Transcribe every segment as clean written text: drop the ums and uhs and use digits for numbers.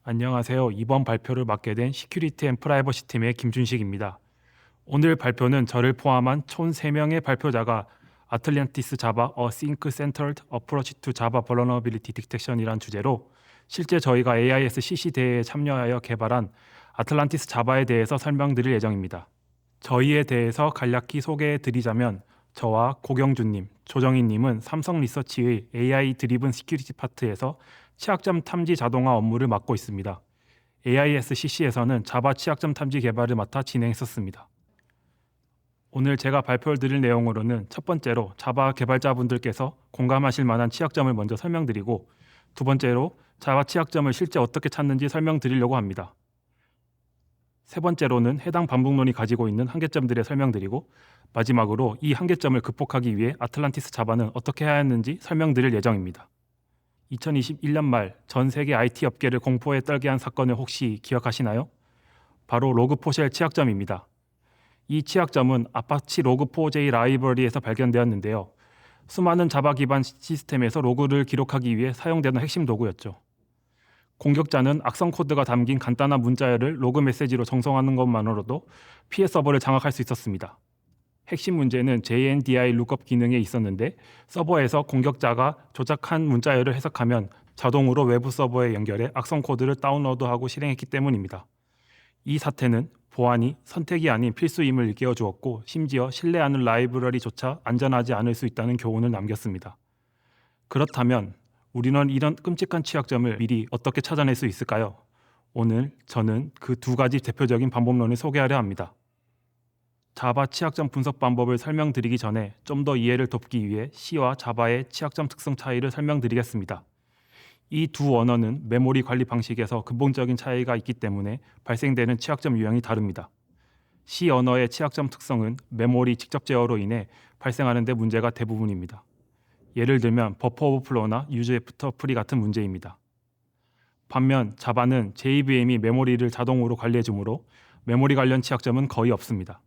안녕하세요. 이번 발표를 맡게 된 시큐리티 앤 프라이버시 팀의 김준식입니다. 오늘 발표는 저를 포함한 총 3명의 발표자가 아틀란티스 자바 A Think-Centered Approach to Java Vulnerability Detection이란 주제로 실제 저희가 AISCC 대회에 참여하여 개발한 아틀란티스 자바에 대해서 설명드릴 예정입니다. 저희에 대해서 간략히 소개해 드리자면 저와 고경준님, 조정희님은 삼성 리서치의 AI 드리븐 시큐리티 파트에서 취약점 탐지 자동화 업무를 맡고 있습니다. AISCC에서는 자바 취약점 탐지 개발을 맡아 진행했었습니다. 오늘 제가 발표를 드릴 내용으로는 첫 번째로 자바 개발자분들께서 공감하실 만한 취약점을 먼저 설명드리고, 두 번째로 자바 취약점을 실제 어떻게 찾는지 설명드리려고 합니다. 세 번째로는 해당 반복론이 가지고 있는 한계점들에 설명드리고, 마지막으로 이 한계점을 극복하기 위해 아틀란티스 자바는 어떻게 해야 하는지 설명드릴 예정입니다. 2021년 말 전 세계 IT 업계를 공포에 떨게 한 사건을 혹시 기억하시나요? 바로 로그4쉘 취약점입니다. 이 취약점은 아파치 로그4j 라이브러리에서 발견되었는데요. 수많은 자바 기반 시스템에서 로그를 기록하기 위해 사용되는 핵심 도구였죠. 공격자는 악성 코드가 담긴 간단한 문자열을 로그 메시지로 정성하는 것만으로도 피해 서버를 장악할 수 있었습니다. 핵심 문제는 JNDI 룩업 기능에 있었는데, 서버에서 공격자가 조작한 문자열을 해석하면 자동으로 외부 서버에 연결해 악성 코드를 다운로드하고 실행했기 때문입니다. 이 사태는 보안이 선택이 아닌 필수임을 일깨워 주었고, 심지어 신뢰하는 라이브러리조차 안전하지 않을 수 있다는 교훈을 남겼습니다. 그렇다면 우리는 이런 끔찍한 취약점을 미리 어떻게 찾아낼 수 있을까요? 오늘 저는 그 두 가지 대표적인 방법론을 소개하려 합니다. 자바 취약점 분석 방법을 설명드리기 전에 좀 더 이해를 돕기 위해 C와 자바의 취약점 특성 차이를 설명드리겠습니다. 이 두 언어는 메모리 관리 방식에서 근본적인 차이가 있기 때문에 발생되는 취약점 유형이 다릅니다. C 언어의 취약점 특성은 메모리 직접 제어로 인해 발생하는 데 문제가 대부분입니다. 예를 들면 버퍼 오버플로우나 유즈 애프터 프리 같은 문제입니다. 반면 자바는 JVM이 메모리를 자동으로 관리해 주므로 메모리 관련 취약점은 거의 없습니다.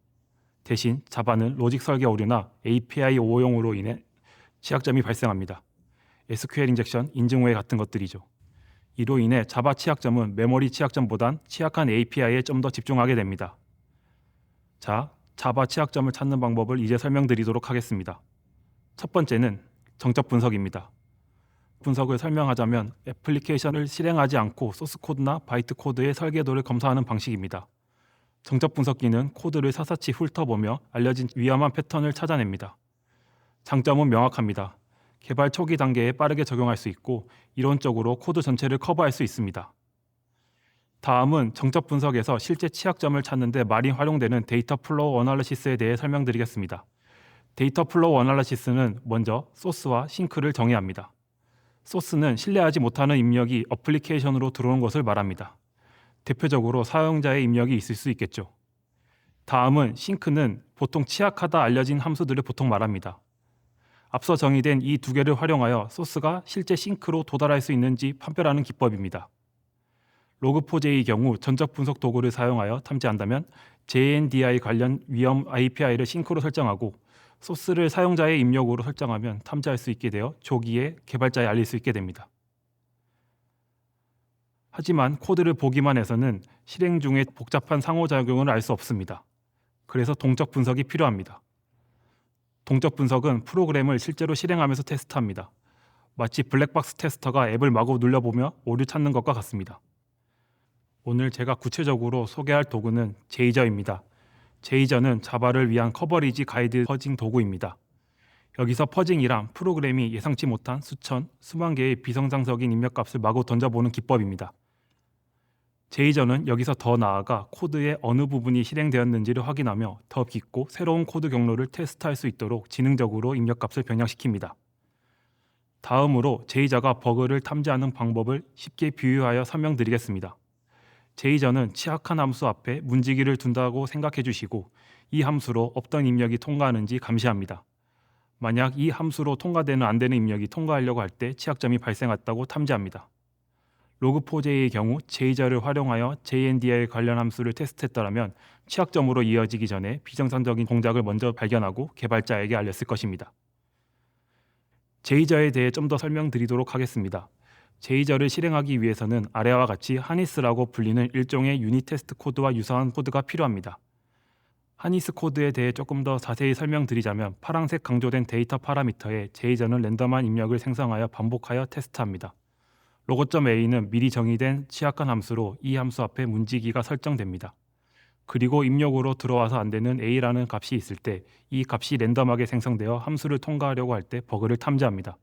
대신 자바는 로직 설계 오류나 API 오용으로 인해 취약점이 발생합니다. SQL 인젝션, 인증 오해 같은 것들이죠. 이로 인해 자바 취약점은 메모리 취약점보단 취약한 API에 좀 더 집중하게 됩니다. 자, 자바 취약점을 찾는 방법을 이제 설명드리도록 하겠습니다. 첫 번째는 정적 분석입니다. 분석을 설명하자면 애플리케이션을 실행하지 않고 소스 코드나 바이트 코드의 설계도를 검사하는 방식입니다. 정적 분석기는 코드를 샅샅이 훑어보며 알려진 위험한 패턴을 찾아냅니다. 장점은 명확합니다. 개발 초기 단계에 빠르게 적용할 수 있고 이론적으로 코드 전체를 커버할 수 있습니다. 다음은 정적 분석에서 실제 취약점을 찾는 데 많이 활용되는 데이터 플로우 어널리시스에 대해 설명드리겠습니다. 데이터 플로우 어널리시스는 먼저 소스와 싱크를 정의합니다. 소스는 신뢰하지 못하는 입력이 어플리케이션으로 들어오는 것을 말합니다. 대표적으로 사용자의 입력이 있을 수 있겠죠. 다음은 싱크는 보통 취약하다 알려진 함수들을 보통 말합니다. 앞서 정의된 이 두 개를 활용하여 소스가 실제 싱크로 도달할 수 있는지 판별하는 기법입니다. 로그4j의 경우 전적 분석 도구를 사용하여 탐지한다면 JNDI 관련 위험 API를 싱크로 설정하고 소스를 사용자의 입력으로 설정하면 탐지할 수 있게 되어 조기에 개발자에 알릴 수 있게 됩니다. 하지만 코드를 보기만 해서는 실행 중에 복잡한 상호작용을 알 수 없습니다. 그래서 동적 분석이 필요합니다. 동적 분석은 프로그램을 실제로 실행하면서 테스트합니다. 마치 블랙박스 테스터가 앱을 마구 눌러보며 오류 찾는 것과 같습니다. 오늘 제가 구체적으로 소개할 도구는 제이저입니다. 제이저는 자바를 위한 커버리지 가이드 퍼징 도구입니다. 여기서 퍼징이란 프로그램이 예상치 못한 수천, 수만 개의 비정상적인 입력값을 마구 던져보는 기법입니다. 제이저는 여기서 더 나아가 코드의 어느 부분이 실행되었는지를 확인하며 더 깊고 새로운 코드 경로를 테스트할 수 있도록 지능적으로 입력값을 변형시킵니다. 다음으로 제이저가 버그를 탐지하는 방법을 쉽게 비유하여 설명드리겠습니다. 제이저는 취약한 함수 앞에 문지기를 둔다고 생각해 주시고 이 함수로 없던 입력이 통과하는지 감시합니다. 만약 이 함수로 통과되는 안 되는 입력이 통과하려고 할 때 취약점이 발생했다고 탐지합니다. 로그4j의 경우 제이저를 활용하여 JNDI 관련 함수를 테스트했더라면 취약점으로 이어지기 전에 비정상적인 동작을 먼저 발견하고 개발자에게 알렸을 것입니다. 제이저에 대해 좀 더 설명드리도록 하겠습니다. 제이저를 실행하기 위해서는 아래와 같이 하니스라고 불리는 일종의 유닛 테스트 코드와 유사한 코드가 필요합니다. 하니스 코드에 대해 조금 더 자세히 설명드리자면 파란색 강조된 데이터 파라미터에 제이저는 랜덤한 입력을 생성하여 반복하여 테스트합니다. 로고.a는 미리 정의된 취약한 함수로 이 함수 앞에 문지기가 설정됩니다. 그리고 입력으로 들어와서 안 되는 a라는 값이 있을 때 이 값이 랜덤하게 생성되어 함수를 통과하려고 할 때 버그를 탐지합니다.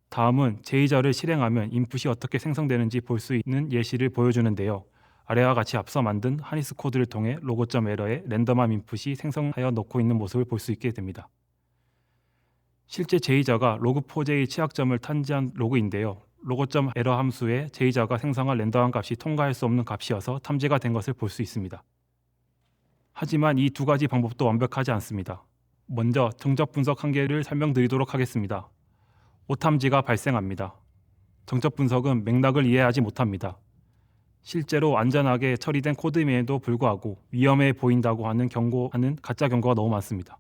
다음은 제이저를 실행하면 인풋이 어떻게 생성되는지 볼 수 있는 예시를 보여주는데요. 아래와 같이 앞서 만든 하니스 코드를 통해 로고.에러에 랜덤한 인풋이 생성하여 넣고 있는 모습을 볼 수 있게 됩니다. 실제 제이저가 log4j 취약점을 탐지한 로그인데요. 로고.에러 함수에 제이저가 생성한 랜덤한 값이 통과할 수 없는 값이어서 탐지가 된 것을 볼 수 있습니다. 하지만 이 두 가지 방법도 완벽하지 않습니다. 먼저 정적 분석 한계를 설명드리도록 하겠습니다. 오탐지가 발생합니다. 정적 분석은 맥락을 이해하지 못합니다. 실제로 안전하게 처리된 코드임에도 불구하고 위험해 보인다고 하는 경고하는 가짜 경고가 너무 많습니다.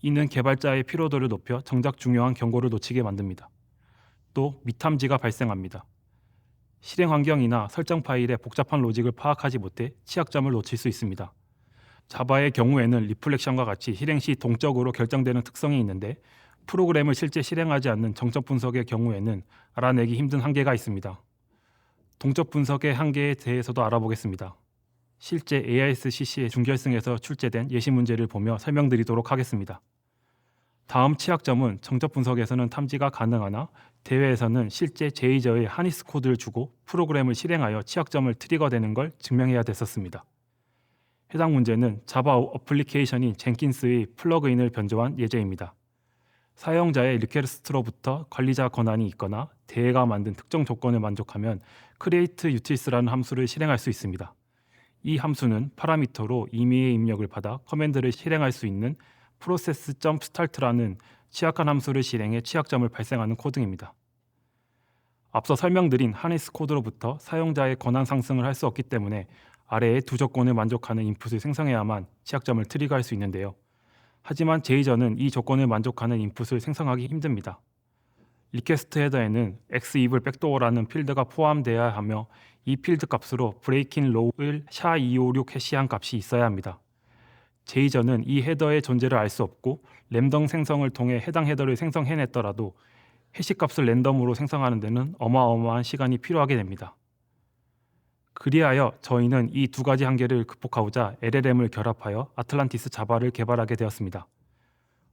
이는 개발자의 피로도를 높여 정작 중요한 경고를 놓치게 만듭니다. 또 미탐지가 발생합니다. 실행 환경이나 설정 파일의 복잡한 로직을 파악하지 못해 취약점을 놓칠 수 있습니다. 자바의 경우에는 리플렉션과 같이 실행 시 동적으로 결정되는 특성이 있는데 프로그램을 실제 실행하지 않는 정적 분석의 경우에는 알아내기 힘든 한계가 있습니다. 동적 분석의 한계에 대해서도 알아보겠습니다. 실제 AISCC의 준결승에서 출제된 예시 문제를 보며 설명드리도록 하겠습니다. 다음 취약점은 정적 분석에서는 탐지가 가능하나 대회에서는 실제 제이저의 하니스 코드를 주고 프로그램을 실행하여 취약점을 트리거되는 걸 증명해야 됐었습니다. 해당 문제는 자바 어플리케이션인 젠킨스의 플러그인을 변조한 예제입니다. 사용자의 리퀘스트로부터 관리자 권한이 있거나 대회가 만든 특정 조건을 만족하면 create utils라는 함수를 실행할 수 있습니다. 이 함수는 파라미터로 임의의 입력을 받아 커맨드를 실행할 수 있는 process.start라는 취약한 함수를 실행해 취약점을 발생하는 코드입니다. 앞서 설명드린 하니스 코드로부터 사용자의 권한 상승을 할 수 없기 때문에 아래의 두 조건을 만족하는 인풋을 생성해야만 취약점을 트리거할 수 있는데요. 하지만 제이저는 이 조건을 만족하는 인풋을 생성하기 힘듭니다. 리퀘스트 헤더에는 xeval 백도어라는 필드가 포함되어야 하며 이 필드 값으로 breaking low를 SHA-256 해시한 값이 있어야 합니다. 제이저는 이 헤더의 존재를 알 수 없고 랜덤 생성을 통해 해당 헤더를 생성해냈더라도 해시 값을 랜덤으로 생성하는 데는 어마어마한 시간이 필요하게 됩니다. 그리하여 저희는 이 두 가지 한계를 극복하고자 LLM을 결합하여 아틀란티스 자바를 개발하게 되었습니다.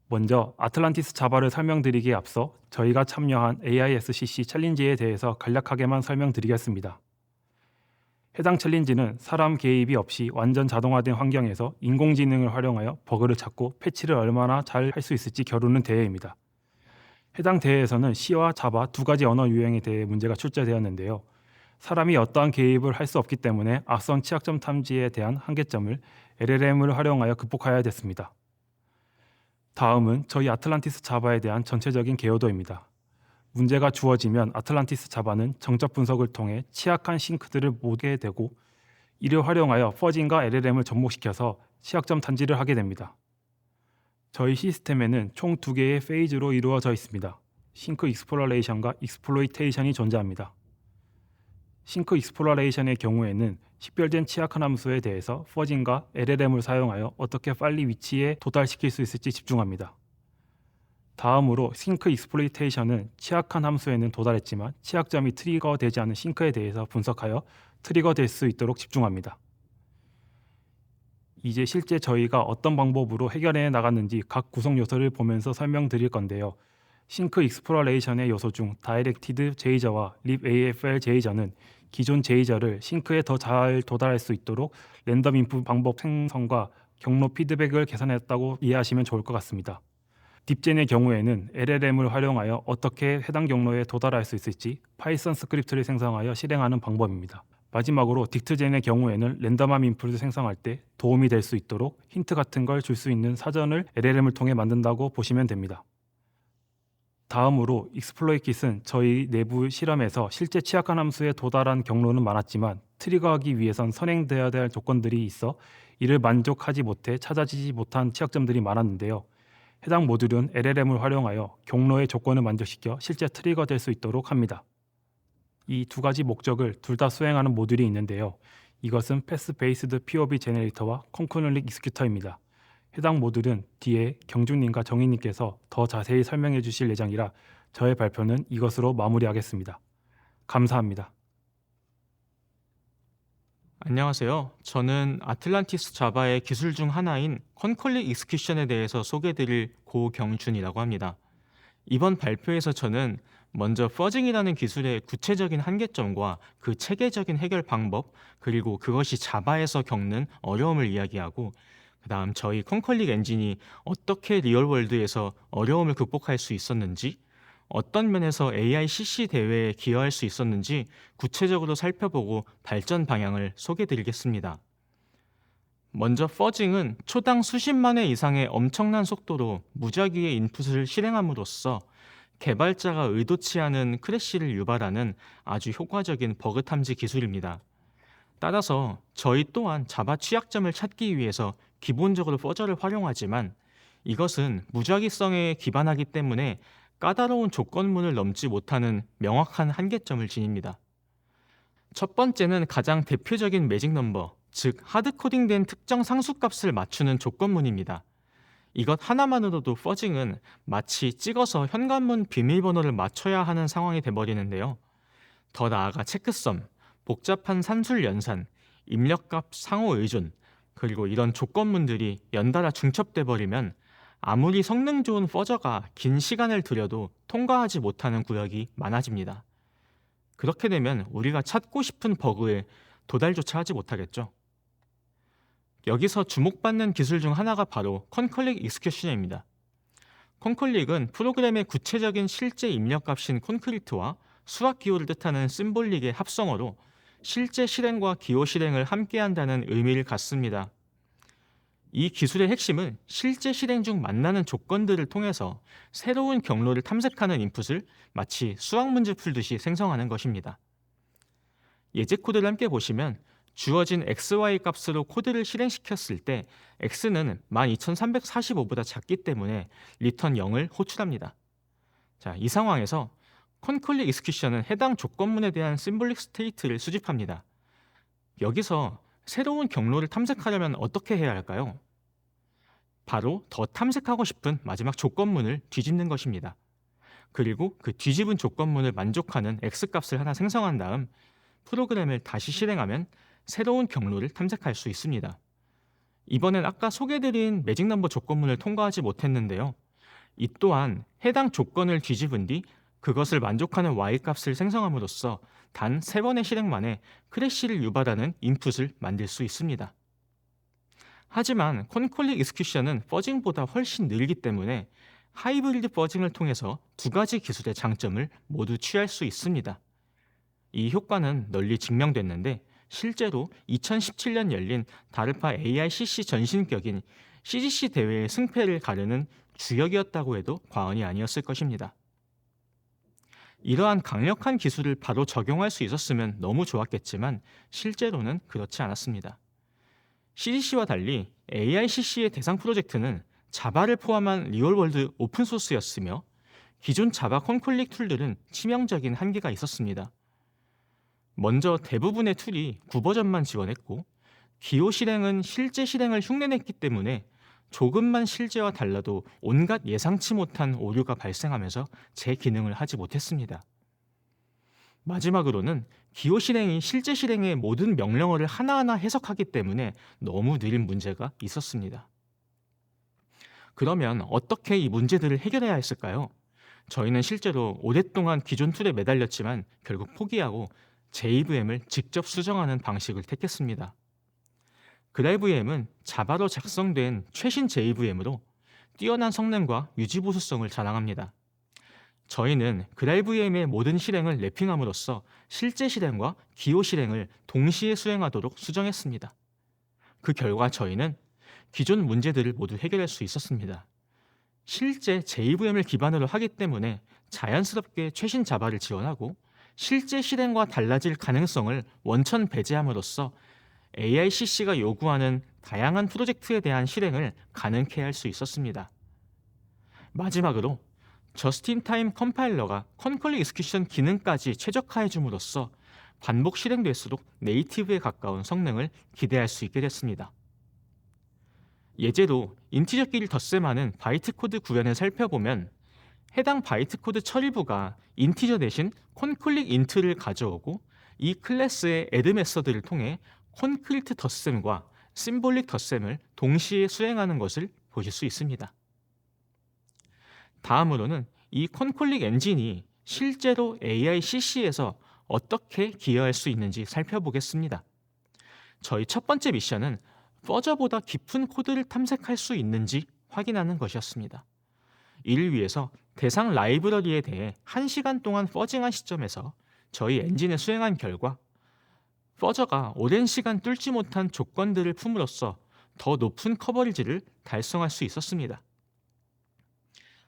먼저 아틀란티스 자바를 설명드리기에 앞서 저희가 참여한 AISCC 챌린지에 대해서 간략하게만 설명드리겠습니다. 해당 챌린지는 사람 개입이 없이 완전 자동화된 환경에서 인공지능을 활용하여 버그를 찾고 패치를 얼마나 잘 할 수 있을지 겨루는 대회입니다. 해당 대회에서는 C와 자바 두 가지 언어 유형에 대해 문제가 출제되었는데요. 사람이 어떠한 개입을 할 수 없기 때문에 앞선 취약점 탐지에 대한 한계점을 LLM을 활용하여 극복해야 됐습니다. 다음은 저희 아틀란티스 자바에 대한 전체적인 개요도입니다. 문제가 주어지면 아틀란티스 자바는 정적 분석을 통해 취약한 싱크들을 모게 되고 이를 활용하여 퍼징과 LLM을 접목시켜서 취약점 탐지를 하게 됩니다. 저희 시스템에는 총 두 개의 페이즈로 이루어져 있습니다. 싱크 익스플로레이션과 익스플로이테이션이 존재합니다. 싱크 익스플로레이션의 경우에는 식별된 취약한 함수에 대해서 퍼징과 LLM을 사용하여 어떻게 빨리 위치에 도달시킬 수 있을지 집중합니다. 다음으로 싱크 익스플로이테이션은 취약한 함수에는 도달했지만 취약점이 트리거되지 않은 싱크에 대해서 분석하여 트리거될 수 있도록 집중합니다. 이제 실제 저희가 어떤 방법으로 해결해 나갔는지 각 구성 요소를 보면서 설명드릴 건데요. 싱크 익스플로레이션의 요소 중 다이렉티드 제이저와 libAFL 제이저는 기존 제이저를 싱크에 더 잘 도달할 수 있도록 랜덤 인풋 방법 생성과 경로 피드백을 개선했다고 이해하시면 좋을 것 같습니다. 딥젠의 경우에는 LLM을 활용하여 어떻게 해당 경로에 도달할 수 있을지 파이썬 스크립트를 생성하여 실행하는 방법입니다. 마지막으로 딕트젠의 경우에는 랜덤한 인풋을 생성할 때 도움이 될 수 있도록 힌트 같은 걸 줄 수 있는 사전을 LLM을 통해 만든다고 보시면 됩니다. 다음으로 익스플로이킷은 저희 내부 실험에서 실제 취약한 함수에 도달한 경로는 많았지만 트리거하기 위해선 선행되어야 할 조건들이 있어 이를 만족하지 못해 찾아지지 못한 취약점들이 많았는데요. 해당 모듈은 LLM을 활용하여 경로의 조건을 만족시켜 실제 트리거 될 수 있도록 합니다. 이 두 가지 목적을 둘 다 수행하는 모듈이 있는데요. 이것은 패스 베이스드 POV 제네레이터와 컨커런트 익스큐터입니다. 해당 모듈은 뒤에 경준님과 정희님께서 더 자세히 설명해 주실 예정이라 저의 발표는 이것으로 마무리하겠습니다. 감사합니다. 안녕하세요. 저는 아틀란티스 자바의 기술 중 하나인 컨컬릭 익스큐션에 대해서 소개드릴 고경준이라고 합니다. 이번 발표에서 저는 먼저 퍼징이라는 기술의 구체적인 한계점과 그 체계적인 해결 방법, 그리고 그것이 자바에서 겪는 어려움을 이야기하고, 그 다음 저희 컨컬릭 엔진이 어떻게 리얼월드에서 어려움을 극복할 수 있었는지, 어떤 면에서 AI CC 대회에 기여할 수 있었는지 구체적으로 살펴보고 발전 방향을 소개드리겠습니다. 먼저 퍼징은 초당 수십만 회 이상의 엄청난 속도로 무작위의 인풋을 실행함으로써 개발자가 의도치 않은 크래시를 유발하는 아주 효과적인 버그 탐지 기술입니다. 따라서 저희 또한 자바 취약점을 찾기 위해서 기본적으로 퍼저를 활용하지만 이것은 무작위성에 기반하기 때문에 까다로운 조건문을 넘지 못하는 명확한 한계점을 지닙니다. 첫 번째는 가장 대표적인 매직 넘버, 즉 하드코딩된 특정 상수값을 맞추는 조건문입니다. 이것 하나만으로도 퍼징은 마치 찍어서 현관문 비밀번호를 맞춰야 하는 상황이 돼버리는데요. 더 나아가 체크섬, 복잡한 산술 연산, 입력값 상호 의존, 그리고 이런 조건문들이 연달아 중첩돼 버리면 아무리 성능 좋은 퍼저가 긴 시간을 들여도 통과하지 못하는 구역이 많아집니다. 그렇게 되면 우리가 찾고 싶은 버그에 도달조차 하지 못하겠죠. 여기서 주목받는 기술 중 하나가 바로 컨컬릭 익스큐션입니다. 컨컬릭은 프로그램의 구체적인 실제 입력값인 콘크리트와 수학 기호를 뜻하는 심볼릭의 합성어로 실제 실행과 기호 실행을 함께한다는 의미를 갖습니다. 이 기술의 핵심은 실제 실행 중 만나는 조건들을 통해서 새로운 경로를 탐색하는 인풋을 마치 수학 문제 풀듯이 생성하는 것입니다. 예제 코드를 함께 보시면 주어진 XY 값으로 코드를 실행시켰을 때 X는 12345보다 작기 때문에 리턴 0을 호출합니다. 자, 이 상황에서 컨컬릭 익스큐션은 해당 조건문에 대한 심볼릭 스테이트를 수집합니다. 여기서 새로운 경로를 탐색하려면 어떻게 해야 할까요? 바로 더 탐색하고 싶은 마지막 조건문을 뒤집는 것입니다. 그리고 그 뒤집은 조건문을 만족하는 X값을 하나 생성한 다음 프로그램을 다시 실행하면 새로운 경로를 탐색할 수 있습니다. 이번엔 아까 소개드린 매직 넘버 조건문을 통과하지 못했는데요. 이 또한 해당 조건을 뒤집은 뒤 그것을 만족하는 Y값을 생성함으로써 단 3번의 실행 만에 크래시를 유발하는 인풋을 만들 수 있습니다. 하지만 컨컬릭 익스큐션은 퍼징보다 훨씬 느리기 때문에 하이브리드 퍼징을 통해서 두 가지 기술의 장점을 모두 취할 수 있습니다. 이 효과는 널리 증명됐는데 실제로 2017년 열린 다르파 AICC 전신격인 CGC 대회의 승패를 가르는 주역이었다고 해도 과언이 아니었을 것입니다. 이러한 강력한 기술을 바로 적용할 수 있었으면 너무 좋았겠지만 실제로는 그렇지 않았습니다. CGC와 달리 AICC의 대상 프로젝트는 자바를 포함한 리얼월드 오픈소스였으며 기존 자바 컨컬릭 툴들은 치명적인 한계가 있었습니다. 먼저 대부분의 툴이 9버전만 지원했고 기호 실행은 실제 실행을 흉내냈기 때문에 조금만 실제와 달라도 온갖 예상치 못한 오류가 발생하면서 제 기능을 하지 못했습니다. 마지막으로는 기호 실행이 실제 실행의 모든 명령어를 하나하나 해석하기 때문에 너무 느린 문제가 있었습니다. 그러면 어떻게 이 문제들을 해결해야 했을까요? 저희는 실제로 오랫동안 기존 툴에 매달렸지만 결국 포기하고 JVM을 직접 수정하는 방식을 택했습니다. 그라이브M은 자바로 작성된 최신 JVM으로 뛰어난 성능과 유지보수성을 자랑합니다. 저희는 그라이브M의 모든 실행을 랩핑함으로써 실제 실행과 기호 실행을 동시에 수행하도록 수정했습니다. 그 결과 저희는 기존 문제들을 모두 해결할 수 있었습니다. 실제 JVM을 기반으로 하기 때문에 자연스럽게 최신 자바를 지원하고 실제 실행과 달라질 가능성을 원천 배제함으로써 AICC가 요구하는 다양한 프로젝트에 대한 실행을 가능케 할 수 있었습니다. 마지막으로 저스트인타임 컴파일러가 컨컬리 익스큐션 기능까지 최적화해 줌으로써 반복 실행될수록 네이티브에 가까운 성능을 기대할 수 있게 됐습니다. 예제로 인티저끼리 덧셈하는 바이트 코드 구현을 살펴보면 해당 바이트 코드 처리부가 인티저 대신 콘클릭 인트를 가져오고 이 클래스의 애드 메서드를 통해 콘크리트 덧셈과 심볼릭 덧셈을 동시에 수행하는 것을 보실 수 있습니다. 다음으로는 이 콘콜릭 엔진이 실제로 AICC에서 어떻게 기여할 수 있는지 살펴보겠습니다. 저희 첫 번째 미션은 퍼저보다 깊은 코드를 탐색할 수 있는지 확인하는 것이었습니다. 이를 위해서 대상 라이브러리에 대해 1시간 동안 퍼징한 시점에서 저희 엔진에 수행한 결과 퍼저가 오랜 시간 뚫지 못한 조건들을 품으로써 더 높은 커버리지를 달성할 수 있었습니다.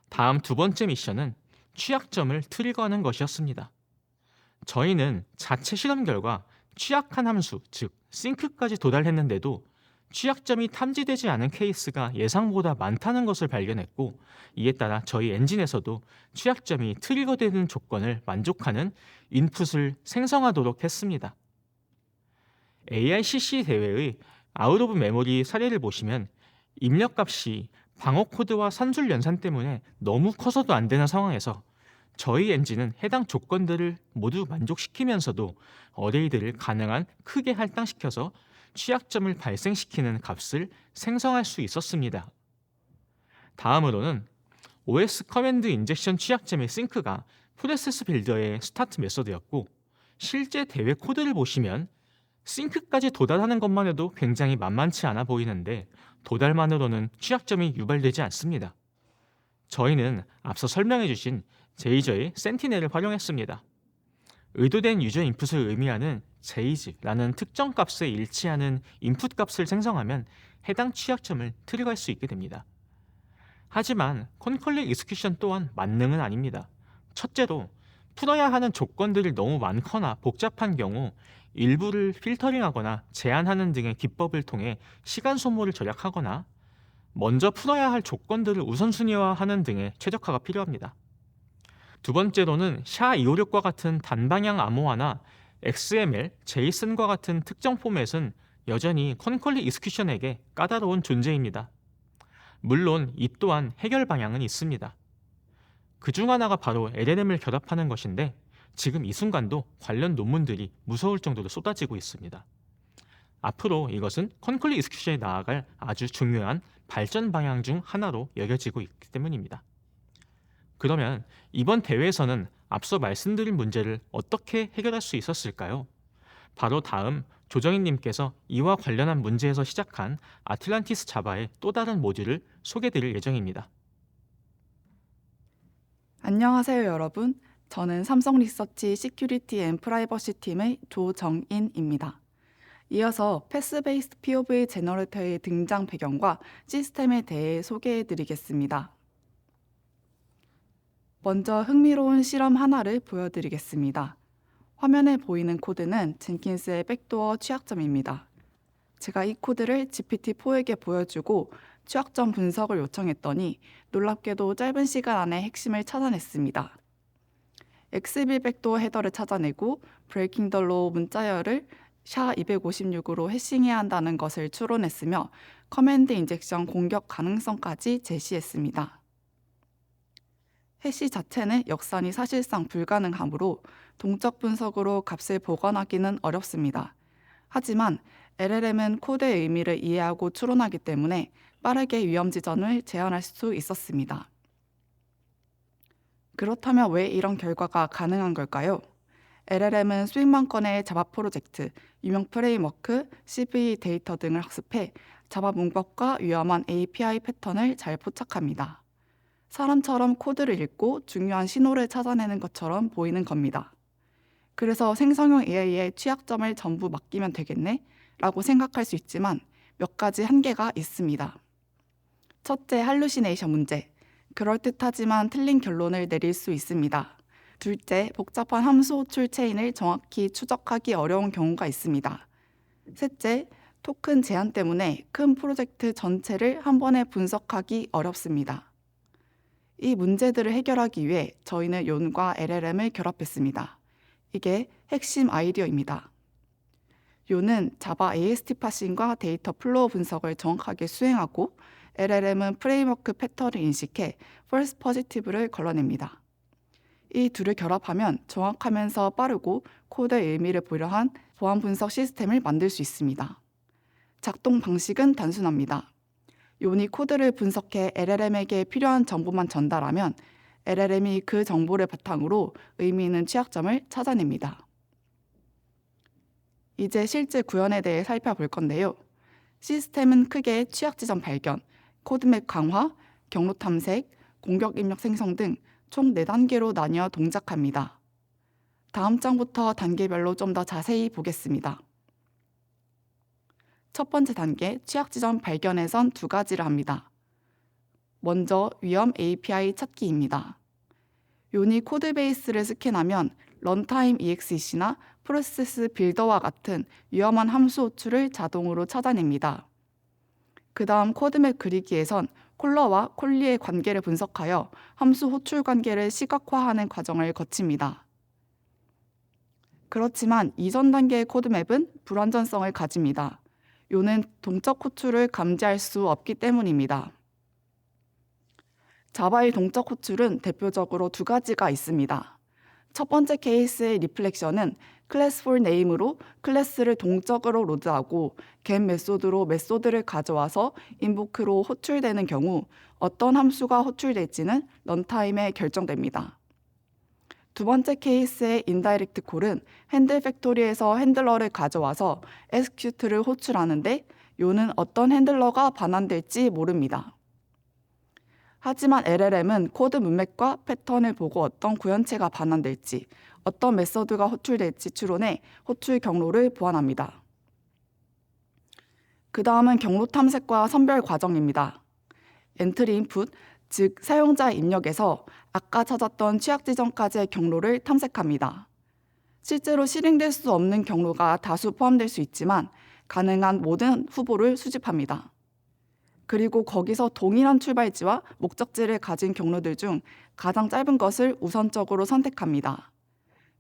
다음 두 번째 미션은 취약점을 트리거하는 것이었습니다. 저희는 자체 실험 결과 취약한 함수, 즉 싱크까지 도달했는데도 취약점이 탐지되지 않은 케이스가 예상보다 많다는 것을 발견했고, 이에 따라 저희 엔진에서도 취약점이 트리거되는 조건을 만족하는 인풋을 생성하도록 했습니다. AICC 대회의 아웃 오브 메모리 사례를 보시면 입력값이 방어 코드와 산술 연산 때문에 너무 커서도 안 되는 상황에서 저희 엔진은 해당 조건들을 모두 만족시키면서도 어레이들을 가능한 크게 할당시켜서 취약점을 발생시키는 값을 생성할 수 있었습니다. 다음으로는 OS 커맨드 인젝션 취약점의 싱크가 프로세스 빌더의 스타트 메서드였고, 실제 대회 코드를 보시면 싱크까지 도달하는 것만 해도 굉장히 만만치 않아 보이는데 도달만으로는 취약점이 유발되지 않습니다. 저희는 앞서 설명해 주신 제이저의 센티넬을 활용했습니다. 의도된 유저 인풋을 의미하는 제이즈라는 특정 값에 일치하는 인풋 값을 생성하면 해당 취약점을 트리거할 수 있게 됩니다. 하지만 콘컬릭 익스큐션 또한 만능은 아닙니다. 첫째로 풀어야 하는 조건들이 너무 많거나 복잡한 경우 일부를 필터링하거나 제한하는 등의 기법을 통해 시간 소모를 절약하거나 먼저 풀어야 할 조건들을 우선순위화하는 등의 최적화가 필요합니다. 두 번째로는 SHA-256과 같은 단방향 암호화나 XML, JSON과 같은 특정 포맷은 여전히 컨컬릭 익스큐션에게 까다로운 존재입니다. 물론 이 또한 해결 방향은 있습니다. 그중 하나가 바로 LLM을 결합하는 것인데 지금 이 순간도 관련 논문들이 무서울 정도로 쏟아지고 있습니다. 앞으로 이것은 컨컬릭 익스큐션에 나아갈 아주 중요한 발전 방향 중 하나로 여겨지고 있기 때문입니다. 그러면 이번 대회에서는 앞서 말씀드린 문제를 어떻게 해결할 수 있었을까요? 바로 다음 조정희님께서 이와 관련한 문제에서 시작한 아틀란티스 자바의 또 다른 모듈을 소개드릴 예정입니다. 안녕하세요, 여러분. 저는 삼성 리서치 시큐리티 앤 프라이버시 팀의 조정인입니다. 이어서 패스 베이스드 POV 제너레이터의 등장 배경과 시스템에 대해 소개해 드리겠습니다. 먼저 흥미로운 실험 하나를 보여드리겠습니다. 화면에 보이는 코드는 젠킨스의 백도어 취약점입니다. 제가 이 코드를 GPT-4에게 보여주고 취약점 분석을 요청했더니 놀랍게도 짧은 시간 안에 핵심을 찾아냈습니다. XB 백도어 헤더를 찾아내고 브레이킹 더 로우 문자열을 SHA-256으로 해싱해야 한다는 것을 추론했으며 커맨드 인젝션 공격 가능성까지 제시했습니다. 해시 자체는 역산이 사실상 불가능하므로 동적 분석으로 값을 보관하기는 어렵습니다. 하지만 LLM은 코드의 의미를 이해하고 추론하기 때문에 빠르게 위험 지점을 제한할 수 있었습니다. 그렇다면 왜 이런 결과가 가능한 걸까요? LLM은 수백만 건의 자바 프로젝트, 유명 프레임워크, CV 데이터 등을 학습해 자바 문법과 위험한 API 패턴을 잘 포착합니다. 사람처럼 코드를 읽고 중요한 신호를 찾아내는 것처럼 보이는 겁니다. 그래서 생성형 AI의 취약점을 전부 맡기면 되겠네? 라고 생각할 수 있지만 몇 가지 한계가 있습니다. 첫째, 할루시네이션 문제. 그럴듯하지만 틀린 결론을 내릴 수 있습니다. 둘째, 복잡한 함수 호출 체인을 정확히 추적하기 어려운 경우가 있습니다. 셋째, 토큰 제한 때문에 큰 프로젝트 전체를 한 번에 분석하기 어렵습니다. 이 문제들을 해결하기 위해 저희는 욘과 LLM을 결합했습니다. 이게 핵심 아이디어입니다. 욘은 자바 AST 파싱과 데이터 플로우 분석을 정확하게 수행하고 LLM은 프레임워크 패턴을 인식해 false positive를 걸러냅니다. 이 둘을 결합하면 정확하면서 빠르고 코드의 의미를 보려한 보안 분석 시스템을 만들 수 있습니다. 작동 방식은 단순합니다. 욘이 코드를 분석해 LLM에게 필요한 정보만 전달하면 LLM이 그 정보를 바탕으로 의미 있는 취약점을 찾아냅니다. 이제 실제 구현에 대해 살펴볼 건데요. 시스템은 크게 취약 지점 발견, 코드맵 강화, 경로 탐색, 공격 입력 생성 등 총 4단계로 나뉘어 동작합니다. 다음 장부터 단계별로 좀 더 자세히 보겠습니다. 첫 번째 단계, 취약 지점 발견에선 2가지를 합니다. 먼저 위험 API 찾기입니다. 욘이 코드 베이스를 스캔하면 런타임 EXEC나 프로세스 빌더와 같은 위험한 함수 호출을 자동으로 찾아냅니다. 그 다음 코드맵 그리기에선 콜러와 콜리의 관계를 분석하여 함수 호출 관계를 시각화하는 과정을 거칩니다. 그렇지만 이전 단계의 코드맵은 불완전성을 가집니다. 욘은 동적 호출을 감지할 수 없기 때문입니다. 자바의 동적 호출은 대표적으로 2가지가 있습니다. 첫 번째 케이스의 리플렉션은 클래스 for name으로 클래스를 동적으로 로드하고 get 메소드로 메소드를 가져와서 인보크로 호출되는 경우 어떤 함수가 호출될지는 런타임에 결정됩니다. 두 번째 케이스의 인다이렉트 콜은 핸들 팩토리에서 핸들러를 가져와서 execute를 호출하는데 욘은 어떤 핸들러가 반환될지 모릅니다. 하지만 LLM은 코드 문맥과 패턴을 보고 어떤 구현체가 반환될지, 어떤 메서드가 호출될지 추론해 호출 경로를 보완합니다. 그 다음은 경로 탐색과 선별 과정입니다. 엔트리 인풋, 즉 사용자 입력에서 아까 찾았던 취약 지점까지의 경로를 탐색합니다. 실제로 실행될 수 없는 경로가 다수 포함될 수 있지만 가능한 모든 후보를 수집합니다. 그리고 거기서 동일한 출발지와 목적지를 가진 경로들 중 가장 짧은 것을 우선적으로 선택합니다.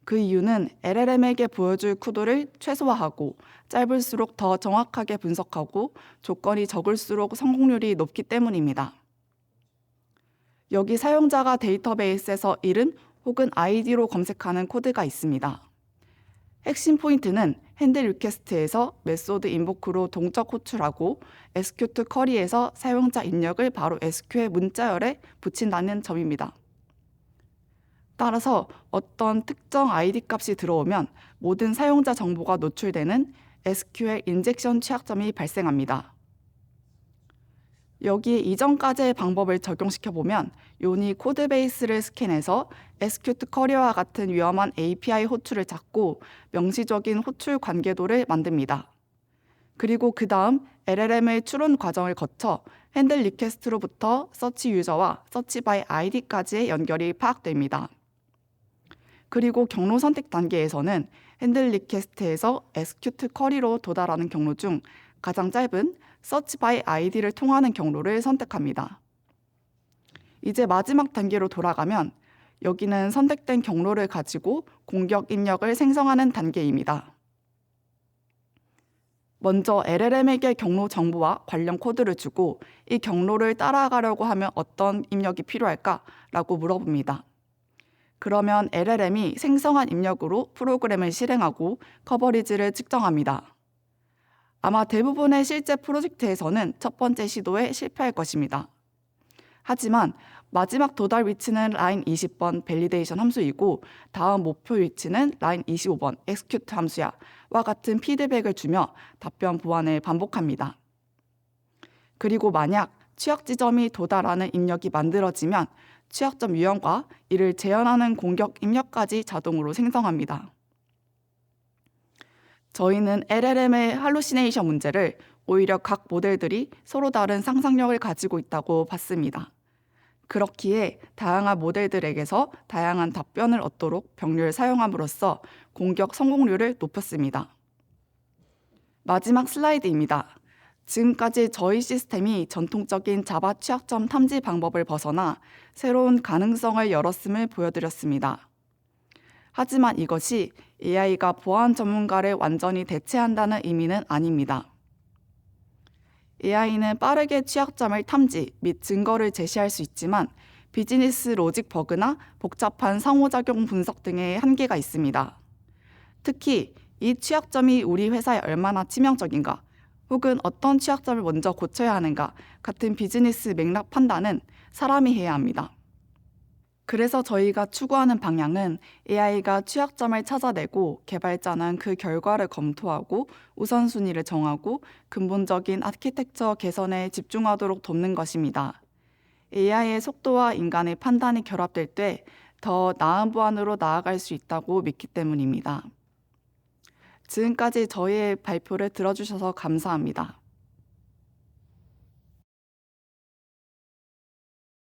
그 이유는 LLM에게 보여줄 코드를 최소화하고 짧을수록 더 정확하게 분석하고 조건이 적을수록 성공률이 높기 때문입니다. 여기 사용자가 데이터베이스에서 이름 혹은 아이디로 검색하는 코드가 있습니다. 핵심 포인트는 핸들 리퀘스트에서 메소드 인보크로 동적 호출하고 execute 쿼리에서 사용자 입력을 바로 SQL 문자열에 붙인다는 점입니다. 따라서 어떤 특정 ID 값이 들어오면 모든 사용자 정보가 노출되는 SQL 인젝션 취약점이 발생합니다. 여기에 이전까지의 방법을 적용시켜보면 욘이 코드베이스를 스캔해서 execute 쿼리와 같은 위험한 API 호출을 찾고 명시적인 호출 관계도를 만듭니다. 그리고 그 다음 LLM의 추론 과정을 거쳐 핸들 리퀘스트로부터 서치 유저와 서치 바이 ID까지의 연결이 파악됩니다. 그리고 경로 선택 단계에서는 핸들 리퀘스트에서 execute 쿼리로 도달하는 경로 중 가장 짧은 서치 바이 아이디를 통하는 경로를 선택합니다. 이제 마지막 단계로 돌아가면 여기는 선택된 경로를 가지고 공격 입력을 생성하는 단계입니다. 먼저 LLM에게 경로 정보와 관련 코드를 주고 이 경로를 따라가려고 하면 어떤 입력이 필요할까라고 물어봅니다. 그러면 LLM이 생성한 입력으로 프로그램을 실행하고 커버리지를 측정합니다. 아마 대부분의 실제 프로젝트에서는 첫 번째 시도에 실패할 것입니다. 하지만 마지막 도달 위치는 라인 20번 밸리데이션 함수이고 다음 목표 위치는 라인 25번 execute 함수야 와 같은 피드백을 주며 답변 보완을 반복합니다. 그리고 만약 취약 지점이 도달하는 입력이 만들어지면 취약점 유형과 이를 재현하는 공격 입력까지 자동으로 생성합니다. 저희는 LLM의 할루시네이션 문제를 오히려 각 모델들이 서로 다른 상상력을 가지고 있다고 봤습니다. 그렇기에 다양한 모델들에게서 다양한 답변을 얻도록 병렬을 사용함으로써 공격 성공률을 높였습니다. 마지막 슬라이드입니다. 지금까지 저희 시스템이 전통적인 자바 취약점 탐지 방법을 벗어나 새로운 가능성을 열었음을 보여드렸습니다. 하지만 이것이 AI가 보안 전문가를 완전히 대체한다는 의미는 아닙니다. AI는 빠르게 취약점을 탐지 및 증거를 제시할 수 있지만 비즈니스 로직 버그나 복잡한 상호작용 분석 등의 한계가 있습니다. 특히 이 취약점이 우리 회사에 얼마나 치명적인가, 혹은 어떤 취약점을 먼저 고쳐야 하는가 같은 비즈니스 맥락 판단은 사람이 해야 합니다. 그래서 저희가 추구하는 방향은 AI가 취약점을 찾아내고 개발자는 그 결과를 검토하고 우선순위를 정하고 근본적인 아키텍처 개선에 집중하도록 돕는 것입니다. AI의 속도와 인간의 판단이 결합될 때 더 나은 보안으로 나아갈 수 있다고 믿기 때문입니다. 지금까지 저희의 발표를 들어주셔서 감사합니다.